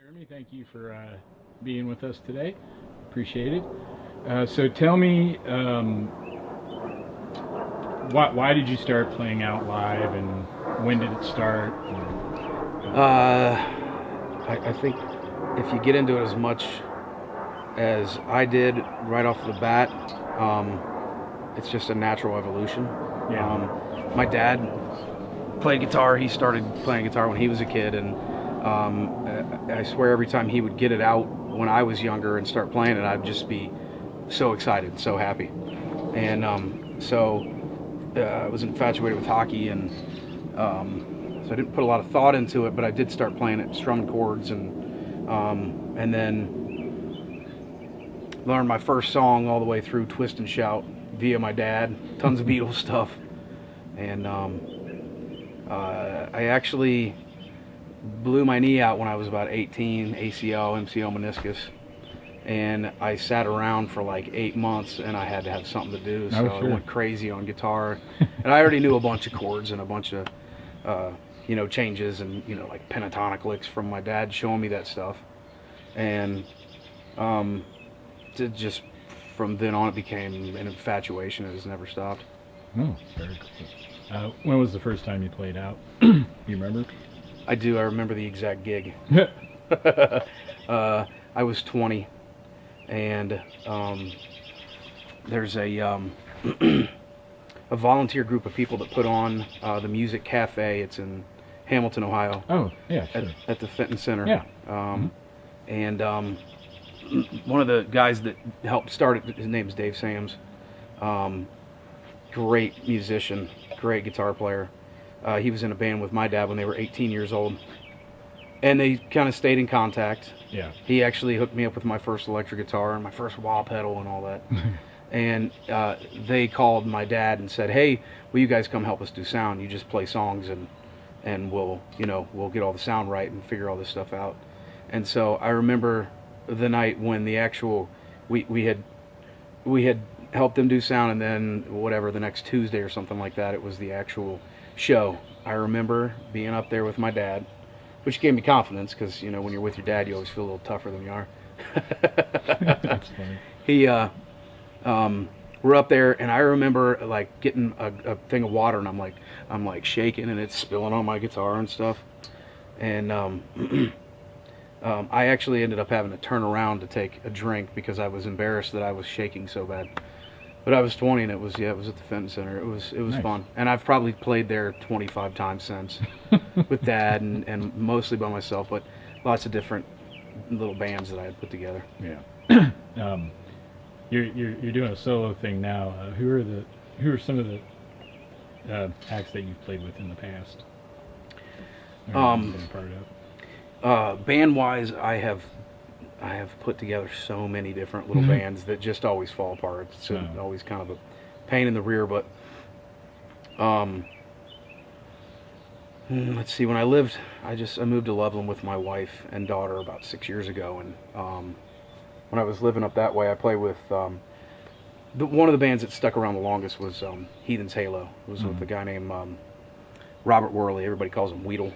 Jeremy, thank you for being with us today. Appreciate it. So tell me, why did you start playing out live, and when did it start? I think if you get into it as much as I did right off the bat, it's just a natural evolution. My dad played guitar. He started playing guitar when he was a kid, and I swear every time he would get it out when I was younger and start playing it, I'd just be so excited, so happy. And I was infatuated with hockey, and so I didn't put a lot of thought into it, but I did start playing it, strumming chords, and then learned my first song all the way through Twist and Shout via my dad. Tons of Beatles stuff, and I actually blew my knee out when I was about 18, ACL, MCL, meniscus, and I sat around for like 8 months, and I had to have something to do, so I went crazy on guitar. And I already knew a bunch of chords and a bunch of changes, and like pentatonic licks from my dad showing me that stuff, and just from then on it became an infatuation. It has never stopped. Oh, very cool. When was the first time you played out? You remember? I do. I remember the exact gig. I was 20, and there's a a volunteer group of people that put on the Music Cafe. It's in Hamilton, Ohio. Oh, yeah, sure. At the Fenton Center. Yeah. And one of the guys that helped start it, his name's Dave Sams. Great musician, great guitar player. He was in a band with my dad when they were 18 years old, and they kind of stayed in contact. Yeah. He actually hooked me up with my first electric guitar and my first wah pedal and all that. And they called my dad and said, "Hey, will you guys come help us do sound? You just play songs, and we'll get all the sound right and figure all this stuff out." And so I remember the night when the actual we had helped them do sound, and then whatever, the next Tuesday or something like that, it was the actual show. I remember being up there with my dad, which gave me confidence, because when you're with your dad, you always feel a little tougher than you are. That's funny. We're up there, and I remember like getting a thing of water, and I'm like shaking, and it's spilling on my guitar and stuff. And I actually ended up having to turn around to take a drink because I was embarrassed that I was shaking so bad. But I was 20, and it was at the Fenton Center. It was Nice. fun, and I've probably played there 25 times since, with Dad and mostly by myself, but lots of different little bands that I had put together. Yeah. You're doing a solo thing now. Who are some of the acts that you've played with in the past? Or been a part of? Band-wise, I have put together so many different little bands that just always fall apart. It's always kind of a pain in the rear, but let's see. When I moved to Loveland with my wife and daughter about 6 years ago, and when I was living up that way, I played with one of the bands that stuck around the longest was Heathen's Halo. It was with a guy named Robert Worley. Everybody calls him Weedle.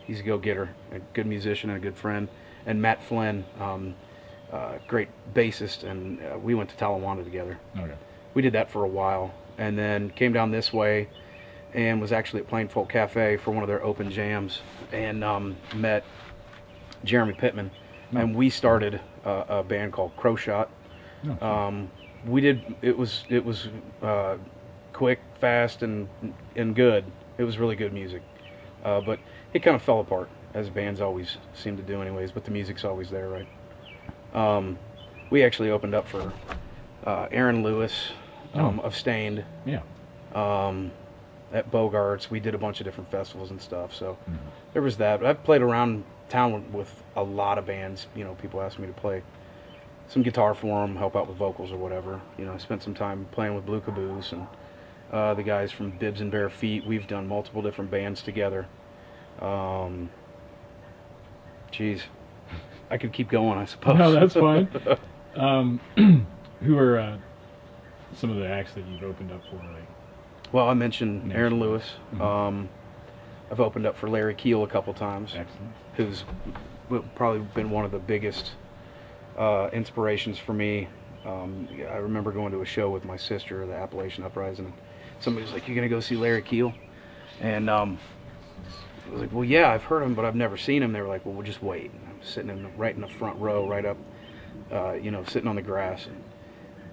He's a go-getter, a good musician, and a good friend. And Matt Flynn, great bassist, and we went to Talawanda together. Okay. We did that for a while, and then came down this way and was actually at Plain Folk Cafe for one of their open jams, and met Jeremy Pittman, and we started a band called Crowshot. It was quick, fast, and good. It was really good music, but it kind of fell apart, as bands always seem to do anyways, but the music's always there, right? We actually opened up for Aaron Lewis of Stained. Yeah. At Bogarts. We did a bunch of different festivals and stuff, so there was that. But I've played around town with a lot of bands. People ask me to play some guitar for them, help out with vocals or whatever. I spent some time playing with Blue Caboose and the guys from Bibs and Bare Feet. We've done multiple different bands together. Geez, I could keep going, I suppose. No, that's fine. Who are some of the acts that you've opened up for? Well, I mentioned Aaron Lewis. I've opened up for Larry Keel a couple times, Excellent. who's probably been one of the biggest inspirations for me. I remember going to a show with my sister, the Appalachian Uprising, and somebody was like, "You gonna go see Larry Keel?" And I was like, "Well, yeah, I've heard him, but I've never seen him." They were like, "Well, we'll just wait." And I'm sitting right in the front row, right up, sitting on the grass. And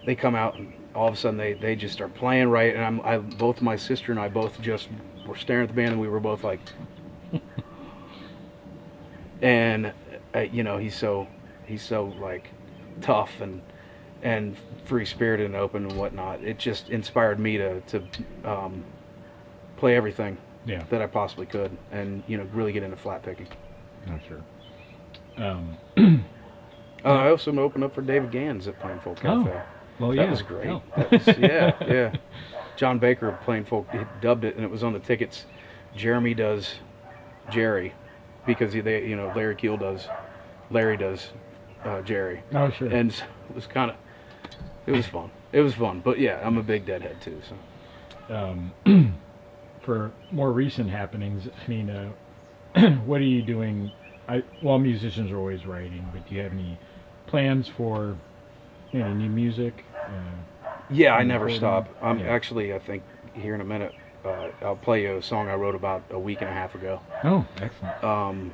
they come out, and all of a sudden they just start playing right, and both my sister and I both just were staring at the band, and we were both like, and he's so like tough and free spirited and open and whatnot. It just inspired me to play everything that I possibly could, and really get into flat picking. I'm sure. I also opened up for David Gans at Plain Folk Cafe. Oh, well, that was great. Oh. That was, yeah. John Baker of Plain Folk, he dubbed it, and it was on the tickets. Jeremy does Jerry, because Larry Keel does Jerry. Oh, sure. And it was fun. It was fun. But yeah, I'm a big Deadhead too. So. For more recent happenings, I mean, what are you doing? Musicians are always writing, but do you have any plans for any new music? Yeah, I never stop. Actually, I think here in a minute, I'll play you a song I wrote about a week and a half ago. Oh, excellent.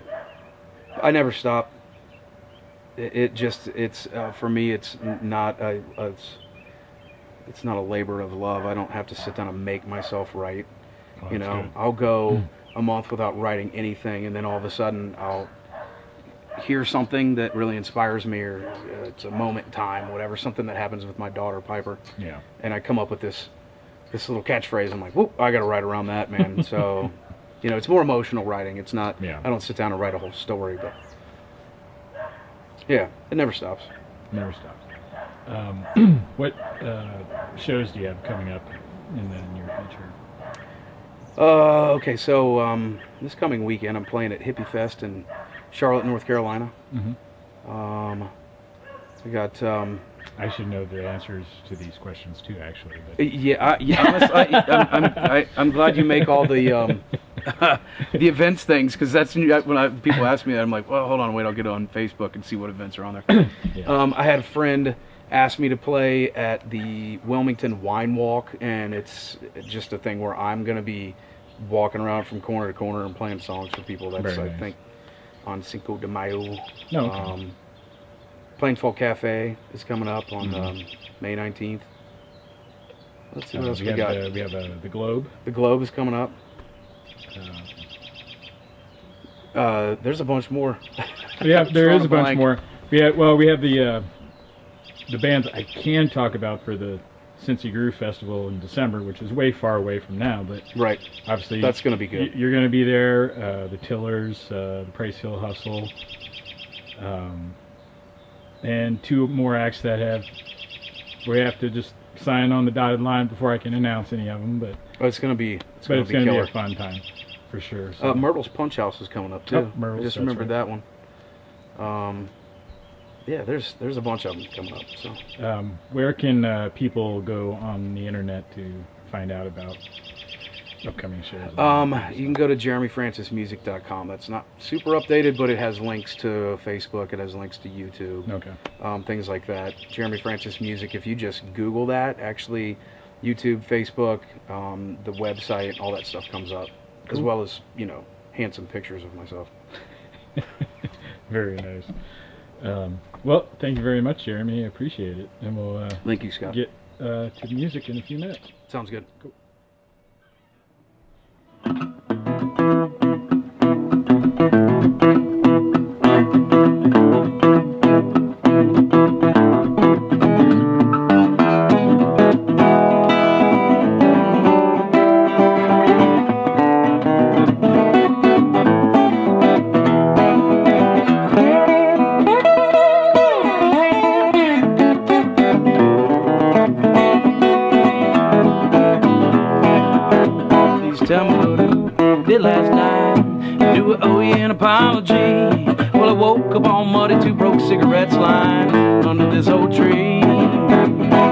I never stop. It's for me, it's not a labor of love. I don't have to sit down and make myself write. Oh, good. I'll go a month without writing anything, and then all of a sudden I'll hear something that really inspires me, or it's a moment in time, whatever, something that happens with my daughter Piper. Yeah. And I come up with this little catchphrase. I'm like, whoop, I got to write around that, man. So, it's more emotional writing. It's not. Yeah. I don't sit down and write a whole story, but yeah, it never stops. Never stops. What shows do you have coming up in the near future? Okay, so this coming weekend I'm playing at Hippie Fest in Charlotte, North Carolina. Mm-hmm. We got. I should know the answers to these questions too, actually. But. Yeah. Honestly, I'm glad you make all the the events things, because that's when people ask me that, I'm like, well, hold on, wait, I'll get on Facebook and see what events are on there. Yeah. I had a friend asked me to play at the Wilmington Wine Walk, and it's just a thing where I'm going to be walking around from corner to corner and playing songs for people. That's Very I nice. think on Cinco de Mayo. No. Okay. Plain Folk Cafe is coming up on May 19th. Let's see what else we got. We have the Globe. The Globe is coming up. There's a bunch more. Yeah, there is a bunch more. We have the bands I can talk about for the Cincy Groove Festival in December, which is way far away from now, but right, obviously that's going to be good. You're going to be there. The Tillers, the Price Hill Hustle, and two more acts that we have to just sign on the dotted line before I can announce any of them. But it's going to be going to be a fun time for sure. So. Myrtle's Punch House is coming up too. Myrtle's, I just remembered that one. Yeah, there's a bunch of them coming up. So, where can people go on the internet to find out about upcoming shows? You can go to jeremyfrancismusic.com. That's not super updated, but it has links to Facebook. It has links to YouTube. Okay. Things like that. Jeremy Francis Music. If you just Google that, actually, YouTube, Facebook, the website, all that stuff comes up, as well as handsome pictures of myself. Very nice. Well, thank you very much, Jeremy. I appreciate it. And we'll thank you, Scott. Get to the music in a few minutes. Sounds good. Cool. Tell me what you did last night. Do I owe you an apology? Well, I woke up all muddy, two broke cigarettes lying under this old tree.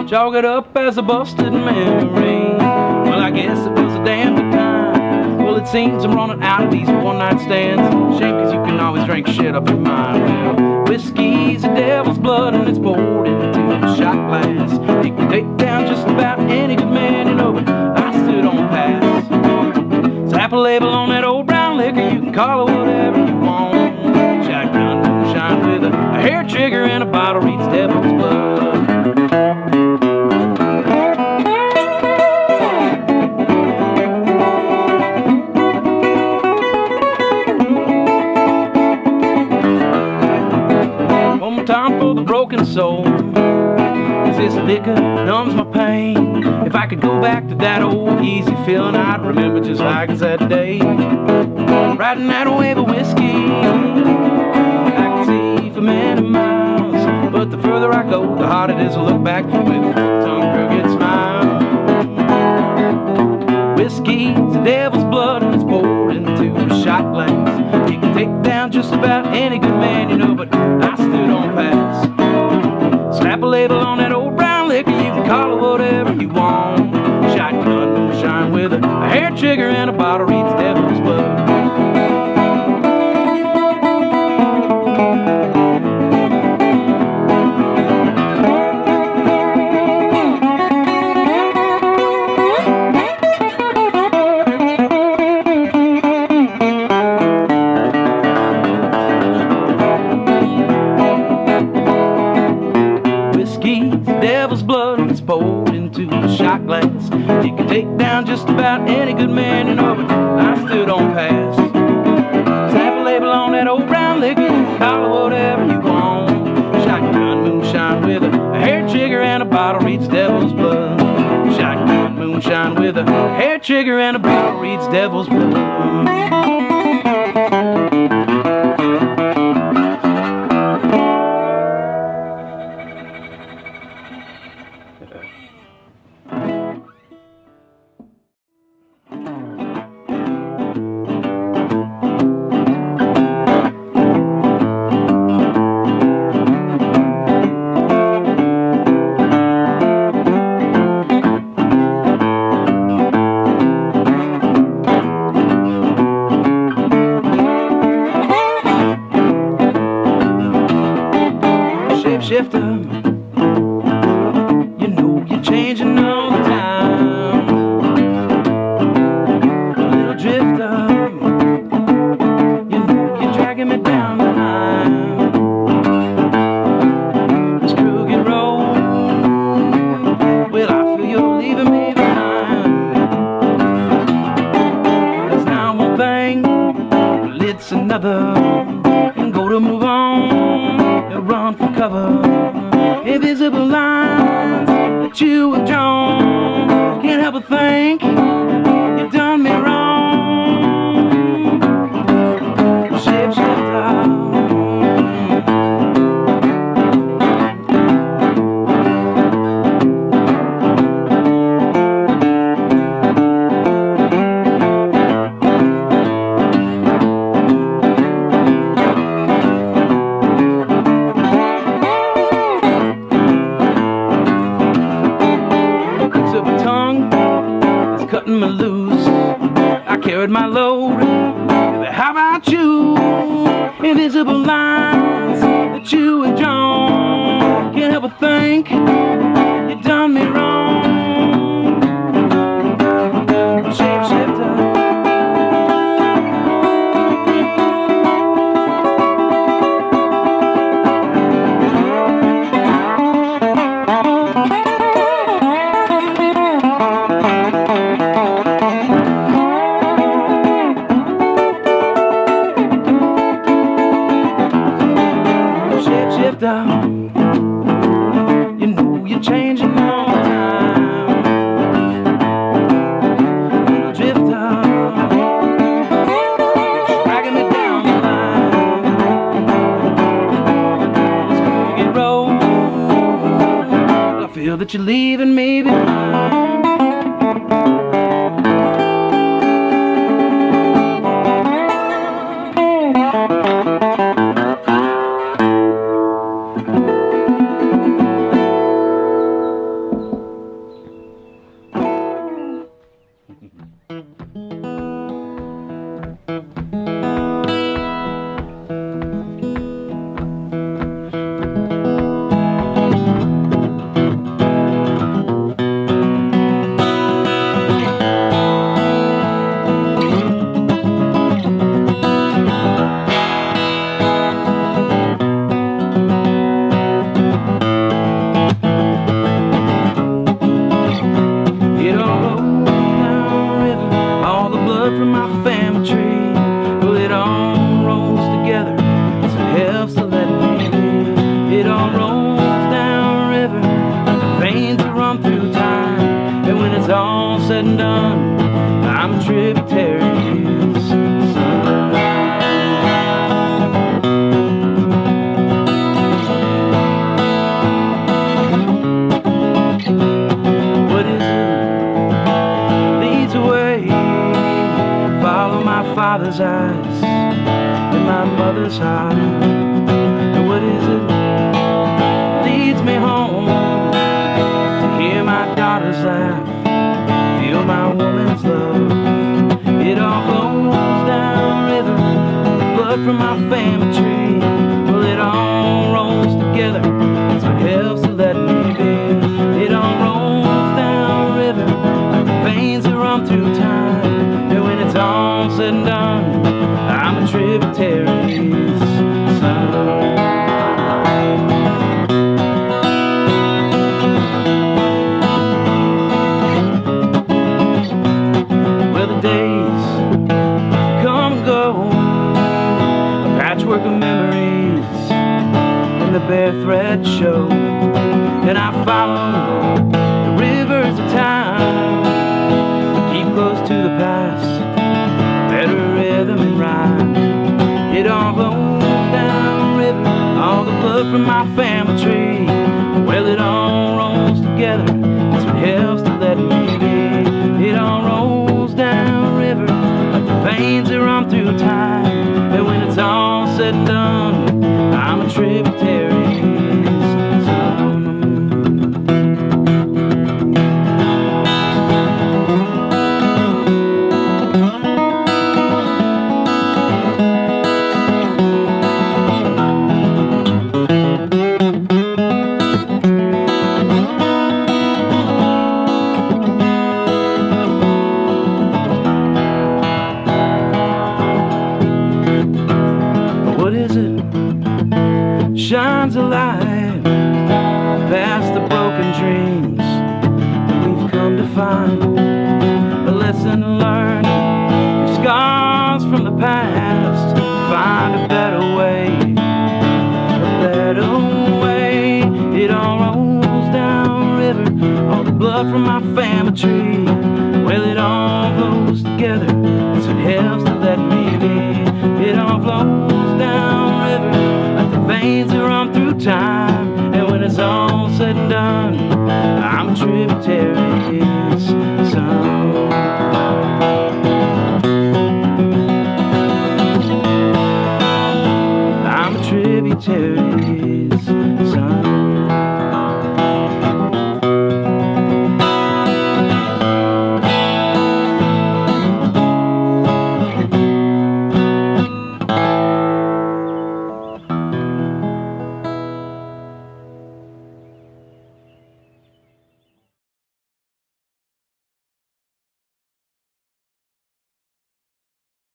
Chalk it up as a busted memory. Well, I guess it was a damn good time. Well, it's seems I'm running out of these one-night stands. Shame, cause you can always drink shit up your mind. Well, whiskey's the devil's blood and it's poured into a shot glass. It can take down just about any good man, you know, but I still don't pass. Slap a label on that old brown liquor, you can call it whatever you want. Shotgun moonshine with a hair trigger and a bottle reads devil's blood. One more time for the broken soul. This liquor numbs my pain. If I could go back to that old easy feeling, I'd remember just like it's that day. Riding that wave of whiskey, I can see for many miles. But the further I go, the harder it is to look back with a tongue crooked smile. Whiskey's the devil's blood and it's poured into a shot glass. You can take down just about any good man, you know, but I still don't pass. Slap a label on that old brown liquor, you can call it whatever you want. Shotgun moonshine with a hair trigger and a bottle reads devil's blood. Devil's blood and it's poured into a shot glass. You can take down just about any good man, you know, but I still don't pass. Slap a label on that old brown liquor, call it whatever you want. Shotgun moonshine with a hair trigger and a bottle reads devil's blood. Shotgun moonshine with a hair trigger and a bottle reads devil's blood. Shifter, you know you're changing all the time. A little drifter, you know you're dragging me down the line. This crooked road, well, I feel you're leaving me behind. There's now one thing, well, it's another, and go to move on. Run for cover. Invisible lines that you have drawn. Can't help but think you've done me wrong. Shapeshifter, cutting me loose. I carried my load. How about you? Invisible lines that you have drawn. Can't help but think you've done me wrong. Shapeshifter. You know you're changing all the time. Little drifter, dragging me down the line. This crooked road, I feel that you're leaving me behind. blood from my family tree. Well, it all rolls together, so it helps to let me be. It all rolls down river, like the veins that run through time. And when it's all said and done, I'm a tributary to his son. What is it leads away? Follow my father's eyes and my mother's heart. And what is it leads me home? To hear my daughter's laugh, feel my woman's love. It all flows down river, blood from my family tree. Well, it all rolls together, that's what helps to let me be. It all rolls down river, like the veins that run through time. And when it's all said and done, I'm a tributary's son. Days come and go, a patchwork of memories, and the bare thread show. And I follow the rivers of time, keep close to the past, better rhythm and rhyme. It all flows down river, all the blood from my family tree. Well, it all rolls together, that's what helps to let me be. It all rolls down river, like the veins that run through time. And when it's all said and done, I'm a tributary's son. What is it shines a light past the broken dreams that we've come to find? A lesson learned, your scars from the past. Find a better way, a better way. It all rolls down river, all the blood from my family tree. Well, it all flows together, that's what helps